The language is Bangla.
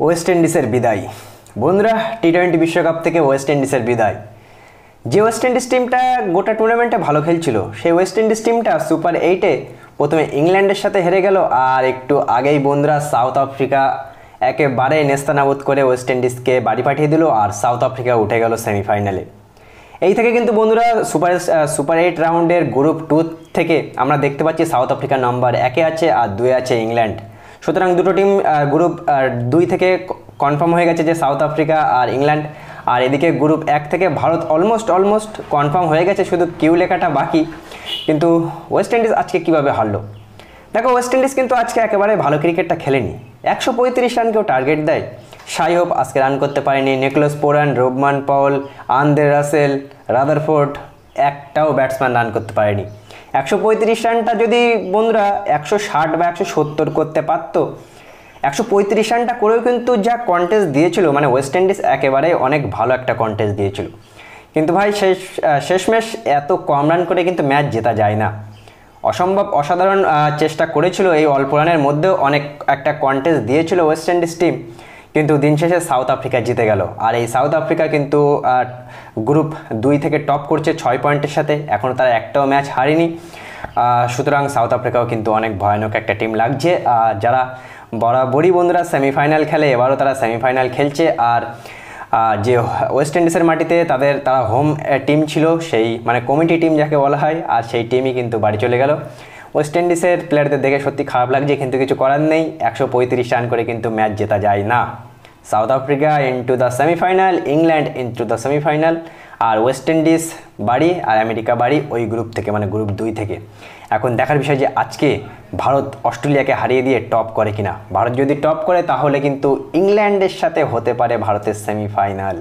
ওয়েস্ট ইন্ডিজের বিদায়। বন্ধুরা, টি-20 বিশ্বকাপ থেকে ওয়েস্ট ইন্ডিজের বিদায়। যে ওয়েস্ট ইন্ডিজ টিমটা গোটা টুর্নামেন্টে ভালো খেলছিল, সেই ওয়েস্ট ইন্ডিজ টিমটা সুপার 8-এ প্রথমে ইংল্যান্ডের সাথে হেরে গেল, আর একটু আগেই বন্ধুরা সাউথ আফ্রিকা একেবারে নেস্তানাবুদ করে ওয়েস্ট ইন্ডিজকে বাড়ি পাঠিয়ে দিল, আর সাউথ আফ্রিকা উঠে গেল সেমিফাইনালে। এই থেকে কিন্তু বন্ধুরা সুপার 8 রাউন্ডের গ্রুপ 2 থেকে আমরা দেখতে পাচ্ছি সাউথ আফ্রিকা নম্বর 1-এ আছে আর 2-এ আছে ইংল্যান্ড। সুতরাং দুটো টিম গ্রুপ 2 থেকে কনফার্ম হয়ে গেছে যে সাউথ আফ্রিকা আর ইংল্যান্ড, আর এদিকে গ্রুপ 1 থেকে ভারত অলমোস্ট কনফার্ম হয়ে গেছে, শুধু কিউ লেখাটা বাকি। কিন্তু ওয়েস্ট ইন্ডিজ আজকে কীভাবে হারলো দেখো। ওয়েস্ট ইন্ডিজ কিন্তু আজকে একেবারে ভালো ক্রিকেটটা খেলেনি। 135 রান কেউ টার্গেট দেয়। শাই হোপ আজকে রান করতে পারেনি। Nicholas Pooran, Rovman Powell, Andre Russell, Rutherford, একটাও ব্যাটসম্যান রান করতে পারেনি। 135 রানটা যদি বন্ধুরা 160 বা 170 করতে পারতো, 135 রানটা করেও কিন্তু যা কন্টেস্ট দিয়েছিল, মানে ওয়েস্ট ইন্ডিজ একেবারে অনেক ভালো একটা কন্টেস্ট দিয়েছিল। কিন্তু ভাই শেষমেশ এত কম রান করে কিন্তু ম্যাচ জেতা যায় না। অসাধারণ চেষ্টা করেছিল, এই অল্প রানের মধ্যেও অনেক একটা কন্টেস্ট দিয়েছিল ওয়েস্ট ইন্ডিজ টিম, কিন্তু দিন শেষে সাউথ আফ্রিকা জিতে গেল। আর এই সাউথ আফ্রিকা কিন্তু গ্রুপ 2 থেকে টপ করছে 6 পয়েন্টের সাথে, এখনও তারা একটাও ম্যাচ হারেনি। সুতরাং সাউথ আফ্রিকাও কিন্তু অনেক ভয়ানক একটা টিম লাগছে। যারা বরাবরই বন্ধুরা সেমিফাইনাল খেলে, এবারও তারা সেমিফাইনাল খেলছে। আর যে ওয়েস্ট ইন্ডিজের মাটিতে তারা হোম টিম ছিল, সেই মানে কমিটি টিম যাকে বলা হয়, আর সেই টিমই কিন্তু বাড়ি চলে গেল। ওয়েস্ট ইন্ডিজের প্লেয়ারদের দেখে সত্যি খারাপ লাগছে, কিন্তু কিছু করার নেই। 135 রান করে কিন্তু ম্যাচ জেতা যায় না। South Africa into the semifinal, England into the semifinal, আর ওয়েস্ট ইন্ডিজ বাড়ি আর আমেরিকা বাড়ি ওই গ্রুপ থেকে, মানে গ্রুপ 2 থেকে। এখন দেখার বিষয় যে আজকে ভারত অস্ট্রেলিয়াকে হারিয়ে দিয়ে টপ করে কিনা। ভারত যদি টপ করে তাহলে কিন্তু ইংল্যান্ডের সাথে হতে পারে ভারতের সেমিফাইনাল।